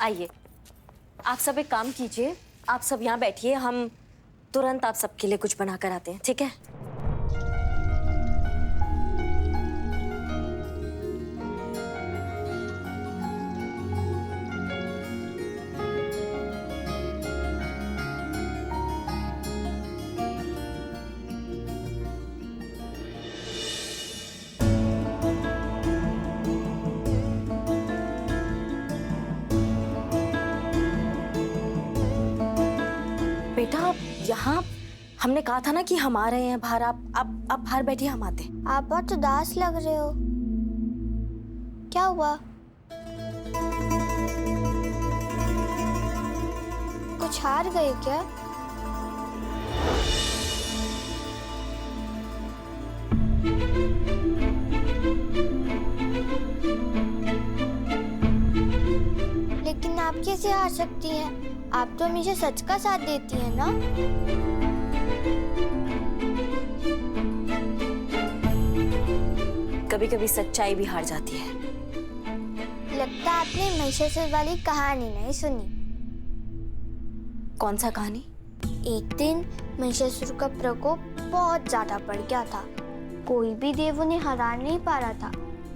आइए, आप सब एक काम कीजिए, आप सब यहाँ बैठिए, हम तुरंत आप सबके लिए कुछ बना कर आते हैं, ठीक है? बेटा, यहाँ हमने कहा था ना कि हम आ रहे हैं बाहर। आप बाहर बैठिए, हम आते हैं। आप बहुत उदास लग रहे हो, क्या हुआ? कुछ हार गए क्या? लेकिन आप कैसे हार सकती हैं? आप तो हमेशा सच का साथ देती हैं ना? कभी कभी सच्चाई भी हार जाती है। लगता है आपने महिषासुर वाली कहानी नहीं सुनी। कौन सा कहानी? एक दिन महिषासुर का प्रकोप बहुत ज्यादा बढ़ गया था। कोई भी देव उन्हें हरा नहीं पा रहा था।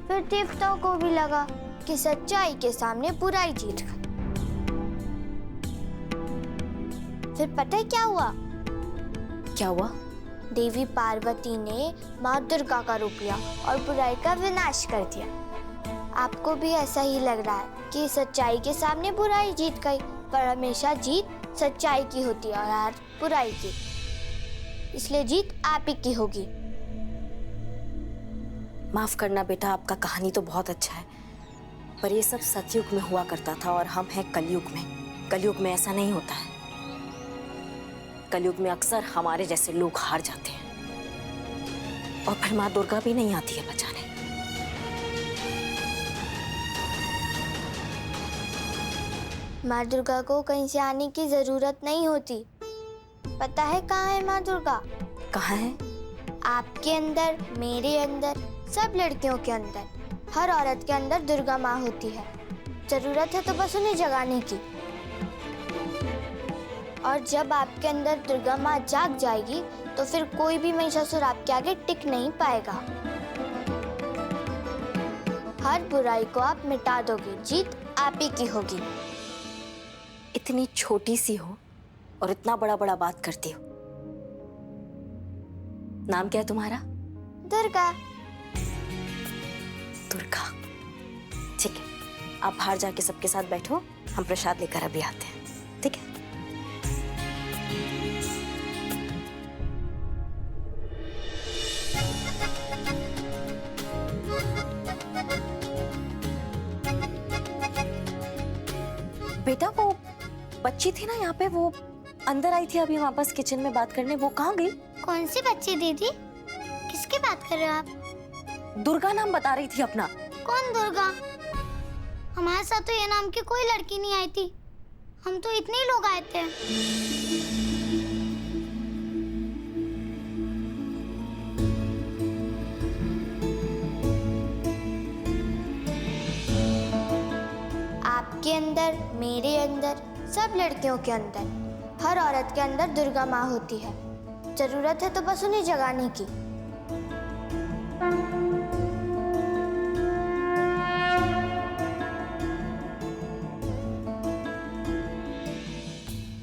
फिर देवताओं को भी लगा कि सच्चाई के सामने बुराई जीत गई। फिर पता है क्या हुआ? क्या हुआ? देवी पार्वती ने माँ दुर्गा का रूप लिया और बुराई का विनाश कर दिया। आपको भी ऐसा ही लग रहा है कि सच्चाई के सामने बुराई जीत गई, पर हमेशा जीत सच्चाई की होती है और हार बुराई की। इसलिए जीत आप ही की होगी। माफ करना बेटा, आपका कहानी तो बहुत अच्छा है, पर ये सब सतयुग में हुआ करता था और हम हैं कलयुग में। कलयुग में ऐसा नहीं होता है। कलयुग में अक्सर हमारे जैसे लोग हार जाते हैं और फिर माँ दुर्गा भी नहीं आती है बचाने। माँ दुर्गा को कहीं से आने की जरूरत नहीं होती। पता है कहाँ है माँ दुर्गा? कहाँ है? आपके अंदर, मेरे अंदर, सब लड़कियों के अंदर, हर औरत के अंदर दुर्गा माँ होती है। जरूरत है तो बस उन्हें जगाने की। और जब आपके अंदर दुर्गा माँ जाग जाएगी तो फिर कोई भी महिषासुर आपके आगे टिक नहीं पाएगा। हर बुराई को आप मिटा दोगे, जीत आप ही की होगी। इतनी छोटी सी हो और इतना बड़ा बड़ा बात करती हो। नाम क्या है तुम्हारा? दुर्गा। दुर्गा, ठीक है। आप बाहर जाके सबके साथ बैठो, हम प्रसाद लेकर अभी आते हैं, ठीक है? बेटा, वो बच्ची थी ना यहाँ पे, वो अंदर आई थी अभी वापस किचन में बात करने, वो कहाँ गई? कौन सी बच्ची दीदी? किसकी बात कर रहे हो आप? दुर्गा नाम बता रही थी अपना। कौन दुर्गा? हमारे साथ तो ये नाम की कोई लड़की नहीं आई थी। हम तो इतने ही लोग आए थे। आपके अंदर, मेरे अंदर, सब लड़कियों के अंदर, हर औरत के अंदर दुर्गा माँ होती है। जरूरत है तो बस उन्हें जगाने की।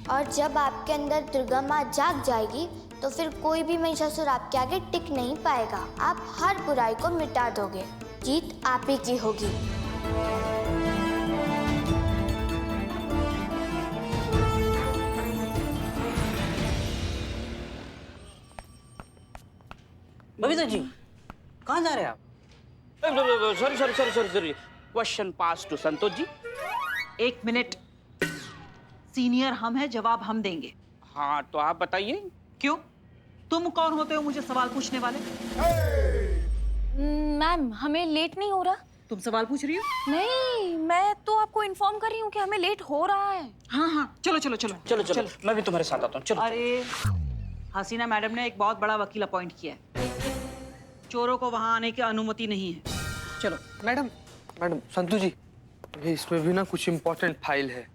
और जब आपके अंदर दुर्गा माँ जाग जाएगी तो फिर कोई भी महिषासुर आपके आगे टिक नहीं पाएगा। आप हर बुराई को मिटा दोगे, जीत आप ही की होगी। बबीता जी, कहाँ जा रहे हैं आप? Sorry sorry sorry sorry sorry, question pass to Santosh ji. एक मिनट, सीनियर हम हैं, जवाब हम देंगे। हाँ तो आप बताइए। क्यों? तुम कौन होते हो मुझे सवाल पूछने वाले? मैम, हमें लेट नहीं हो रहा? तुम सवाल पूछ रही हो? नहीं, मैं तो आपको इन्फॉर्म कर रही हूँ कि हमें लेट हो रहा है। हाँ हाँ, चलो चलो चलो चलो चलो, मैं भी तुम्हारे साथ आता हूँ, चलो। अरे हसीना मैडम ने एक बहुत बड़ा वकील अपॉइंट किया है। चोरों को वहां आने की अनुमति नहीं है। चलो। मैडम, संतु जी, ये इसमें भी ना कुछ इम्पोर्टेंट फाइल है।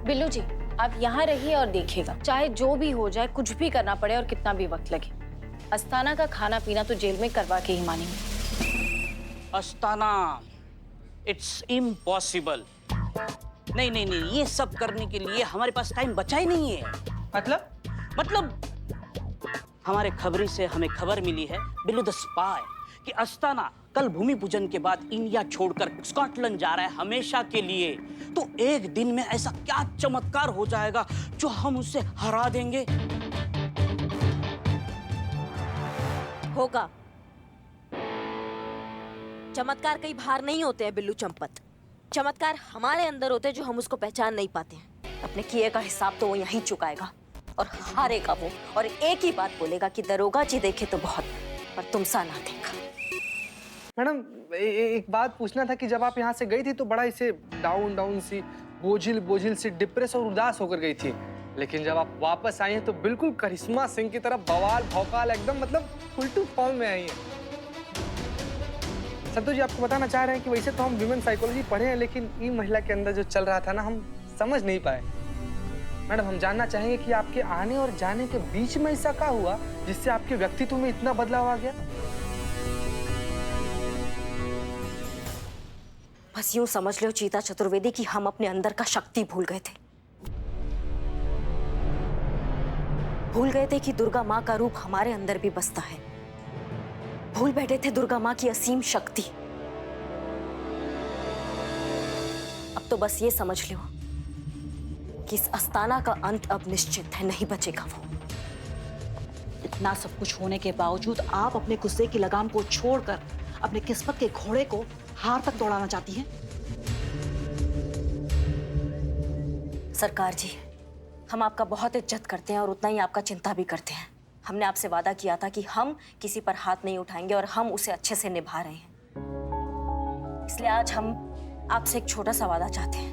बिल्लू जी, आप यहाँ रहिए और देखिएगा, चाहे जो भी हो जाए, कुछ भी करना पड़े और कितना भी वक्त लगे, अस्थाना का खाना पीना तो जेल में करवा के ही मानेंगे। Asthana, it's impossible. नहीं नहीं नहीं, ये सब करने के लिए हमारे पास टाइम बचा ही नहीं है। मतलब हमारे खबरी से हमें खबर मिली है, बिल्लू द स्पाई, कि अस्थाना कल भूमि पूजन के बाद इंडिया छोड़कर स्कॉटलैंड जा रहा है हमेशा के लिए। तो एक दिन में ऐसा क्या चमत्कार हो जाएगा जो हम उससे हरा देंगे? होगा। चमत्कार कई बाहर नहीं होते हैं बिल्लू चंपत, चमत्कार हमारे अंदर होते हैं जो हम उसको पहचान नहीं पाते हैं। अपने किए का हिसाब तो वो यहीं चुकाएगा और हारेगा वो, और एक ही बात बोलेगा कि दरोगा जी देखे तो बहुत, पर तुम सा ना देखा। मैडम एक बात पूछना था कि जब आप यहाँ से गई थी तो बड़ा इसे डाउन सी बोझिल सी डिप्रेस और उदास होकर गई थी, लेकिन जब आप वापस आई हैं तो बिल्कुल करिश्मा सिंह की तरह बवाल भौकाल एकदम मतलब फुल टू फॉर्म में आई हैं। संतोष जी आपको बताना चाह रहे हैं कि वैसे तो हम ह्यूमन साइकोलॉजी पढ़े हैं, लेकिन ये महिला के अंदर जो चल रहा था ना हम समझ नहीं पाए। मैडम हम जानना चाहेंगे कि आपके आने और जाने के बीच में ऐसा क्या हुआ जिससे आपके व्यक्तित्व में इतना बदलाव आ गया? बस यूं समझ लो चीता चतुर्वेदी कि हम अपने अंदर का शक्ति भूल गए थे। भूल गए थे कि दुर्गा माँ का रूप हमारे अंदर भी बसता है। भूल बैठे थे दुर्गा माँ की असीम शक्ति। अब तो बस ये समझ लो कि इस अस्थाना का अंत अब निश्चित है, नहीं बचेगा वो। इतना सब कुछ होने के बावजूद आप अपने गुस्से की लगाम को छोड़कर अपने किस्मत के घोड़े को हार तक दौड़ाना चाहती हैं। सरकार जी, हम आपका बहुत इज्जत करते हैं और उतना ही आपका चिंता भी करते हैं। हमने आपसे वादा किया था कि हम किसी पर हाथ नहीं उठाएंगे और हम उसे अच्छे से निभा रहे हैं। इसलिए आज हम आपसे एक छोटा सा वादा चाहते हैं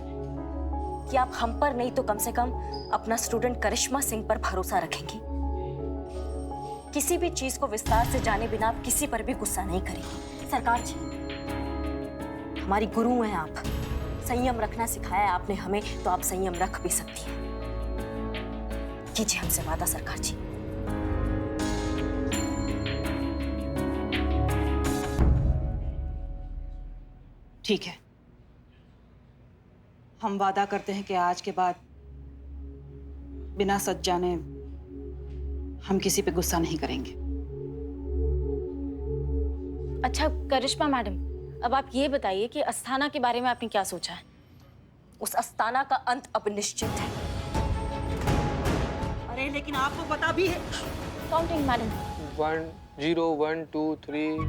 कि आप हम पर नहीं तो कम से कम अपना स्टूडेंट करिश्मा सिंह पर भरोसा रखेंगी। किसी भी चीज को विस्तार से जाने बिना आप किसी पर भी गुस्सा नहीं करेंगी। सरकार जी, हमारी गुरु हैं आप, संयम रखना सिखाया है आपने हमें, तो आप संयम रख भी सकती हैं। कीजिए हमसे वादा सरकार जी। ठीक है, हम वादा करते हैं कि आज के बाद बिना सच जाने हम किसी पे गुस्सा नहीं करेंगे। अच्छा करिश्मा मैडम, अब आप ये बताइए कि अस्थाना के बारे में आपने क्या सोचा है? उस अस्थाना का अंत अब निश्चित है। अरे लेकिन आपको पता भी है। Counting madam. 1 0 1 2 3।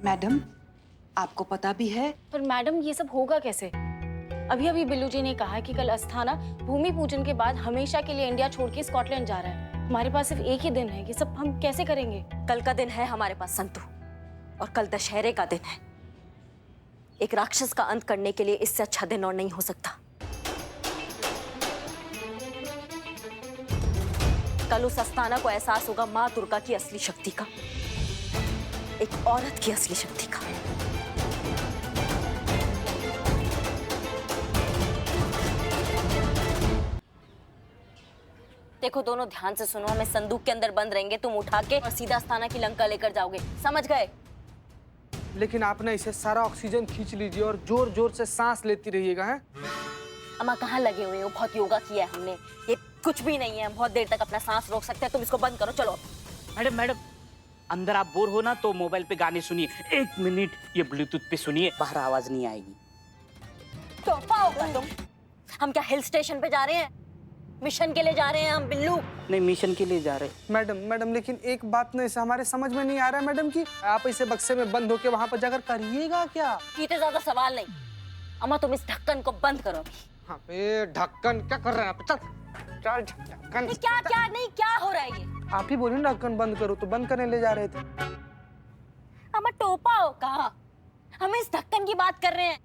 मैडम आपको पता भी है। पर मैडम ये सब होगा कैसे? अभी अभी बिल्लू जी ने कहा कि कल अस्थाना भूमि पूजन के बाद हमेशा के लिए इंडिया छोड़ के स्कॉटलैंड जा रहा है। हमारे पास सिर्फ एक ही दिन है, ये सब हम कैसे करेंगे? कल का दिन है हमारे पास संतु, और कल दशहरे का दिन है। एक राक्षस का अंत करने के लिए इससे अच्छा दिन और नहीं हो सकता। कल उस अस्थाना को एहसास होगा माँ दुर्गा की असली शक्ति का, एक औरत की असली शक्ति का। देखो दोनों ध्यान से सुनो, हमें संदूक के अंदर बंद रहेंगे, तुम उठा के और सीधा अस्थाना की लंका लेकर जाओगे, समझ गए? लेकिन आप ना इसे सारा ऑक्सीजन खींच लीजिए और जोर जोर से सांस लेती रहिएगा। हैं? अम्मा कहाँ लगे हुए हो? बहुत योगा किया है हमने, ये कुछ भी नहीं है। हम बहुत देर तक अपना सांस रोक सकते हैं, तुम इसको बंद करो। चलो मैडम अंदर आप बोर हो ना तो मोबाइल पे गाने सुनिए। 1 मिनट ये ब्लूटूथ पे सुनिए, बाहर आवाज नहीं आएगी। टोपा होगा तुम। हम क्या हिल स्टेशन पे जा रहे हैं? मिशन के लिए जा रहे हैं हम बिल्लू। नहीं, मिशन के लिए जा रहे। मैडम लेकिन एक बात नहीं से हमारे समझ में नहीं आ रहा है मैडम कि आप इसे बक्से में बंद होके वहां पर जाकर करिएगा क्या? इतने ज्यादा सवाल नहीं। अम्मा तुम इस ढक्कन को बंद करो अभी। हाँ, ये ढक्कन क्या कर रहे हैं आप? चल ढक्कन। नहीं, क्या नहीं, क्या हो रहा है ये? आप ही बोले ना ढक्कन बंद करो, तो बंद करने ले जा रहे थे। अम्मा टोपा हो कहा? हम इस ढक्कन की बात कर रहे हैं।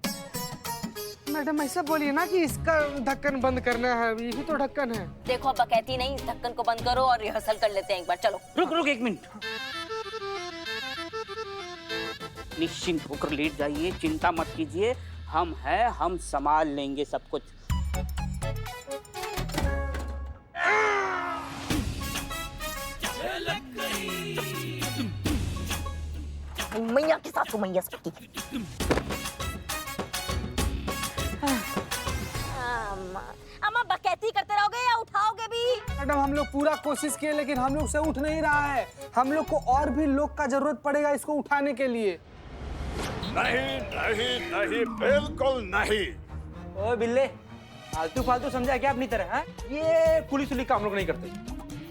मैडम ऐसा बोलिए ना कि इसका ढक्कन बंद करना है, यही तो ढक्कन है। देखो अब कहती नहीं, इस ढक्कन को बंद करो और रिहर्सल कर लेते हैं एक बार। चलो रुक 1 मिनट। निश्चिंत होकर लेट जाइए, चिंता मत कीजिए, हम हैं, हम संभाल लेंगे सब कुछ। मैया के साथ मैया सकती। अम्मा बकैती करते रहोगे या उठाओगे भी? मैडम हम लोग पूरा कोशिश किए लेकिन हम लोग से उठ नहीं रहा है। हम लोग को और भी लोग का जरूरत पड़ेगा इसको उठाने के लिए। नहीं नहीं नहीं, बिल्कुल नहीं। ओ बिल्ले, फालतू फालतू समझा क्या अपनी तरह? है ये पुलिस उलिस का हम लोग नहीं करते।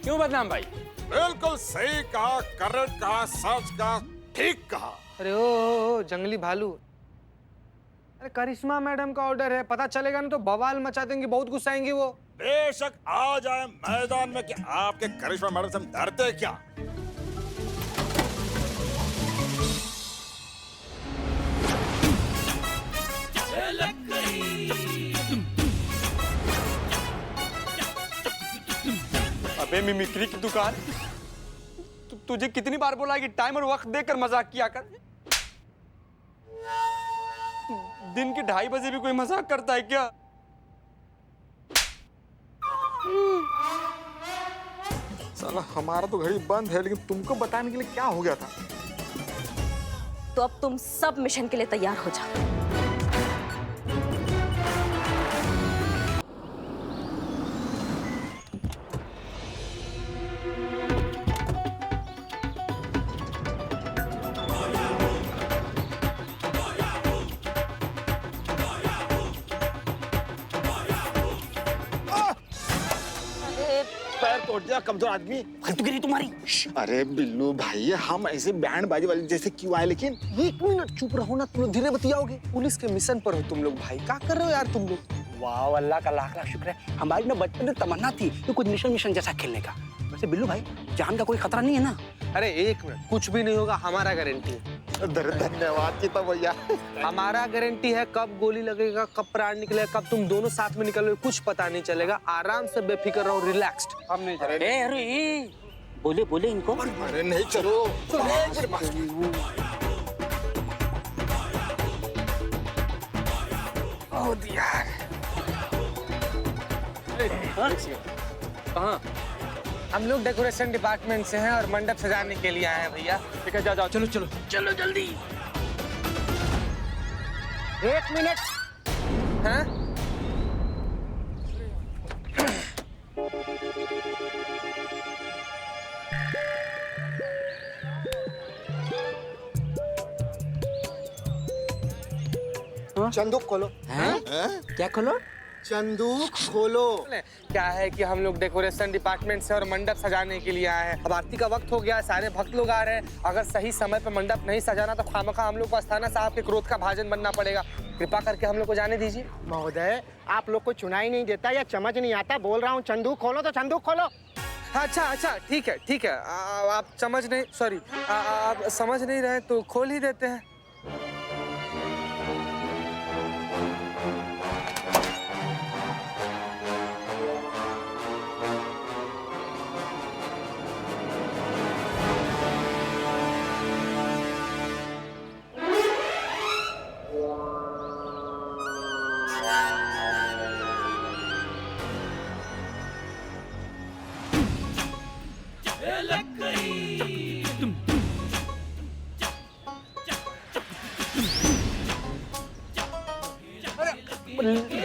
क्यों बदनाम भाई? बिल्कुल सही कहा, करेक्ट कहा, सच कहा, ठीक कहा। अरे ओ जंगली भालू, अरे करिश्मा मैडम का ऑर्डर है, पता चलेगा ना तो बवाल मचा देंगे, बहुत गुस्साएंगे वो। बेशक आ जाए मैदान में कि आपके करिश्मा मैडम से हम डरते क्या? अबे मिमिक्री की दुकान, तुझे कितनी बार बोला कि टाइम और वक्त देकर मजाक किया कर? दिन के 2:30 बजे भी कोई मजाक करता है क्या? साला हमारा तो घड़ी बंद है, लेकिन तुमको बताने के लिए क्या हो गया था? तो अब तुम सब मिशन के लिए तैयार हो जाओ। पैर तोड़ दिया कमजोर आदमी। फालतू गिरी तुम्हारी। अरे बिल्लू भाई, हम ऐसे बैंड बाजी वाले जैसे क्यों आए? लेकिन 1 मिनट चुप रहो ना, तुम लोग धीरे बतियाओगे। पुलिस के मिशन पर हो तुम लोग भाई, क्या कर रहे हो यार तुम लोग? वाह, अल्लाह का लाख लाख शुक्र है, हमारी ना बचपन में तमन्ना थी कि कुछ मिशन जैसा खेलने का। वैसे बिल्लू भाई, जान का कोई खतरा नहीं है ना? अरे 1 मिनट, कुछ भी नहीं होगा, हमारा गारंटी है। धन्यवाद की तो भैया। हमारा गारंटी है, कब गोली लगेगा, कब प्राण निकलेगा, कब तुम दोनों साथ में निकलोगे, कुछ पता नहीं चलेगा। आराम से बेफिक्र रहो, रिलैक्स्ड। हम नहीं जा रहे। अरे बोले बोले इनको। अरे नहीं, चलो कहाँ? हम लोग डेकोरेशन डिपार्टमेंट से हैं और मंडप सजाने के लिए आए हैं भैया। ठीक है, जाओ, चलो चलो चलो जल्दी। 1 मिनट। हाँ? चंदूक खोलो। क्या खोलो? चंदूक खोलो। क्या है कि हम लोग डेकोरेशन डिपार्टमेंट से और मंडप सजाने के लिए आए हैं। अब आरती का वक्त हो गया है, सारे भक्त लोग आ रहे हैं। अगर सही समय पर मंडप नहीं सजाना तो खामखा हम लोग को अस्थाना साहब के क्रोध का भाजन बनना पड़ेगा। कृपा करके हम लोग को जाने दीजिए। महोदय, आप लोग को चुनाई नहीं देता या समझ नहीं आता? बोल रहा हूँ चंदूक खोलो तो चंदूक खोलो। अच्छा अच्छा, ठीक है ठीक है। आप समझ नहीं, सॉरी, आप समझ नहीं रहे तो खोल ही देते हैं।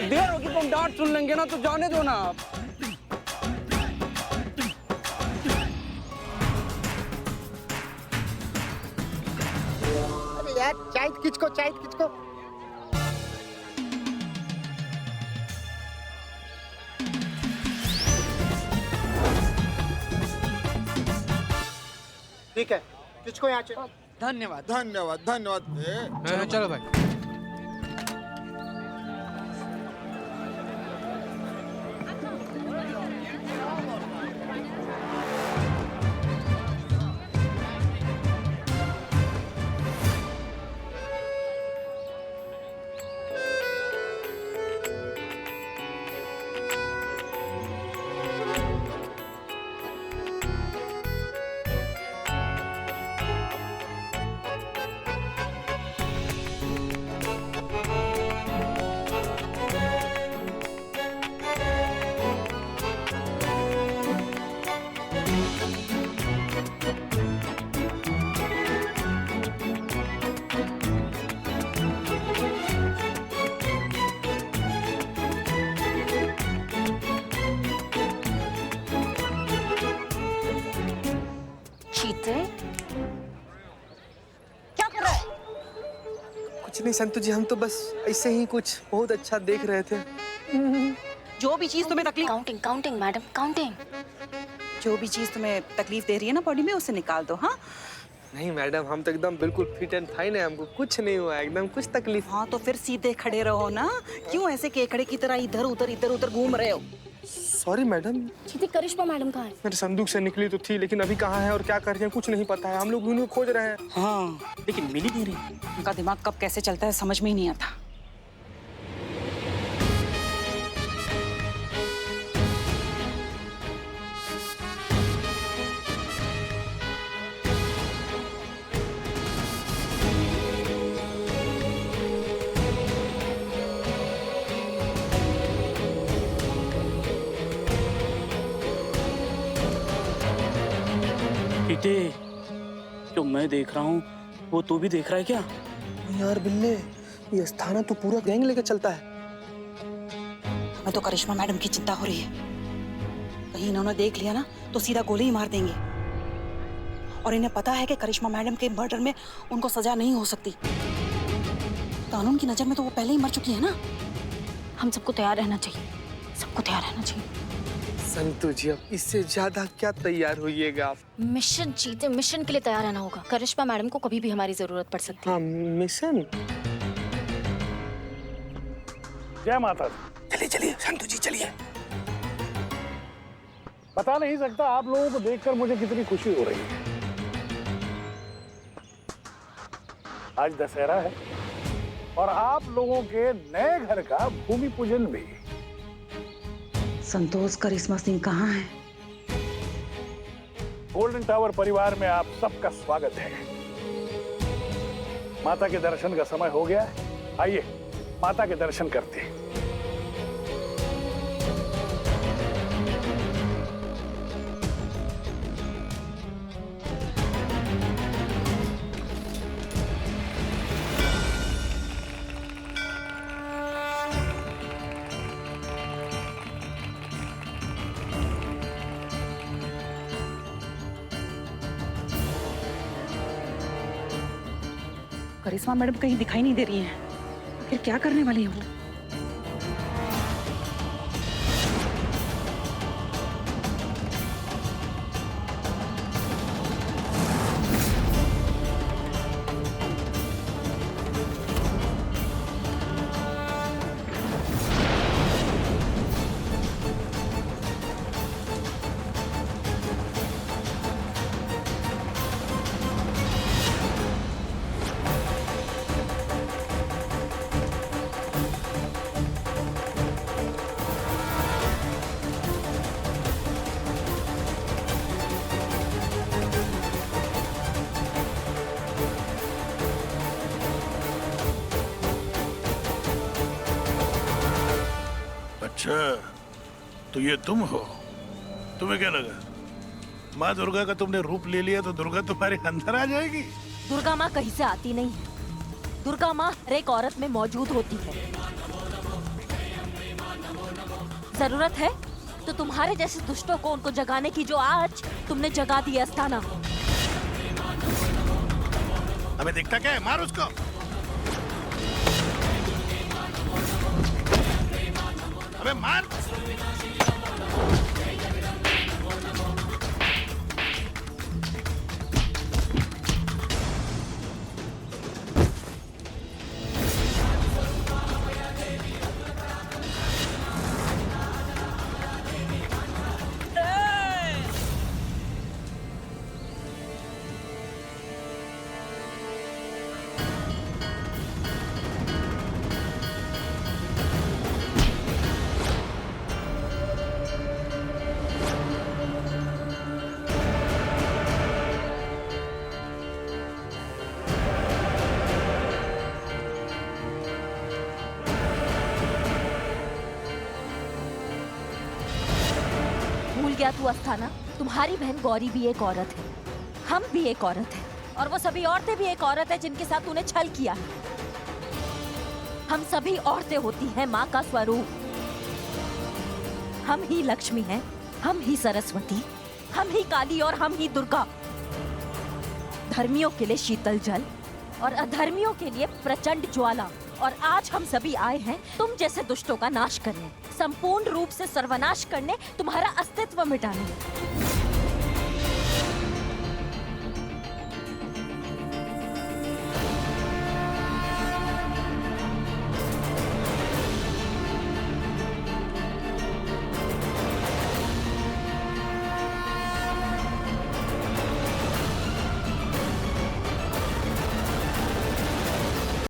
देर होगी तो हम डांट सुन लेंगे ना, तो जाने दो ना आप। अरे यार, चाय किसको, चाय किसको? ठीक है, किसको यहाँ चाहिए? धन्यवाद धन्यवाद धन्यवाद। चलो चलो भाई। कुछ नहीं संतु जी, हम तो बस ऐसे ही कुछ बहुत अच्छा देख रहे थे। जो भी चीज तुम्हें तकलीफ काउंटिंग काउंटिंग मैडम काउंटिंग। जो भी चीज तुम्हें तकलीफ दे रही है ना बॉडी में, उसे निकाल दो। हाँ नहीं मैडम, हम तो एकदम बिल्कुल फिट एंड फाइन है, हमको कुछ नहीं हुआ, एकदम कुछ तकलीफ। हाँ तो फिर सीधे खड़े रहो ना, क्यों ऐसे केकड़े की तरह इधर उधर घूम रहे हो? Sorry madam. दीदी करिश्मा मैडम कहाँ है? मेरे संदूक से निकली तो थी, लेकिन अभी कहाँ है और क्या कर रही है कुछ नहीं पता है। हम लोग उन्हें खोज रहे हैं। हाँ लेकिन मिल ही नहीं रही। उनका दिमाग कब कैसे चलता है समझ में ही नहीं आता। पीते, जो मैं देख रहा हूँ वो तू भी देख रहा है क्या? यार बिल्ले, ये स्थाना तो पूरा गैंग लेकर चलता है। हमें तो करिश्मा मैडम की चिंता हो रही है। कहीं इन्होंने देख लिया ना तो सीधा गोली ही मार देंगे। और इन्हें पता है कि करिश्मा मैडम के मर्डर में उनको सजा नहीं हो सकती। कानून की नजर में तो वो पहले ही मर चुकी है ना। हम सबको तैयार रहना चाहिए, सबको तैयार रहना चाहिए। संतु जी, अब इससे ज्यादा क्या तैयार होइएगा आप? मिशन जीते, मिशन के लिए तैयार रहना होगा। करिश्मा मैडम को कभी भी हमारी जरूरत पड़ सकती है। हाँ मिशन। जय माता दी। चलिए चलिए संतु जी चलिए। बता नहीं सकता आप लोगों को देखकर मुझे कितनी खुशी हो रही है। आज दशहरा है और आप लोगों के नए घर का भूमि पूजन भी। संतोष करिश्मा सिंह कहाँ है? गोल्डन टावर परिवार में आप सबका स्वागत है। माता के दर्शन का समय हो गया है, आइए माता के दर्शन करते हैं। करिश्मा मैडम कहीं दिखाई नहीं दे रही हैं। आखिर क्या करने वाली है वो? अच्छा, तो ये तुम हो? तुम्हें क्या लगा माँ दुर्गा का तुमने रूप ले लिया तो दुर्गा तुम्हारे अंदर आ जाएगी? दुर्गा माँ कहीं से आती नहीं है। दुर्गा माँ हर एक औरत में मौजूद होती है। जरूरत है तो तुम्हारे जैसे दुष्टों को उनको जगाने की, जो आज तुमने जगा दी अस्ताना। हमें दिखता क्या है? मार उसको। अबे मार। गया तू अस्थाना, तुम्हारी बहन गौरी भी एक औरत है, हम भी एक औरत है, और वो सभी औरतें भी एक औरत है जिनके साथ तूने छल किया है। हम सभी औरतें होती हैं माँ का स्वरूप। हम ही लक्ष्मी हैं, हम ही सरस्वती, हम ही काली और हम ही दुर्गा। धर्मियों के लिए शीतल जल, और अधर्मियों के लिए प्रचंड ज्वाला। और आज हम सभी आए हैं तुम जैसे दुष्टों का नाश करने, संपूर्ण रूप से सर्वनाश करने, तुम्हारा अस्तित्व मिटाने।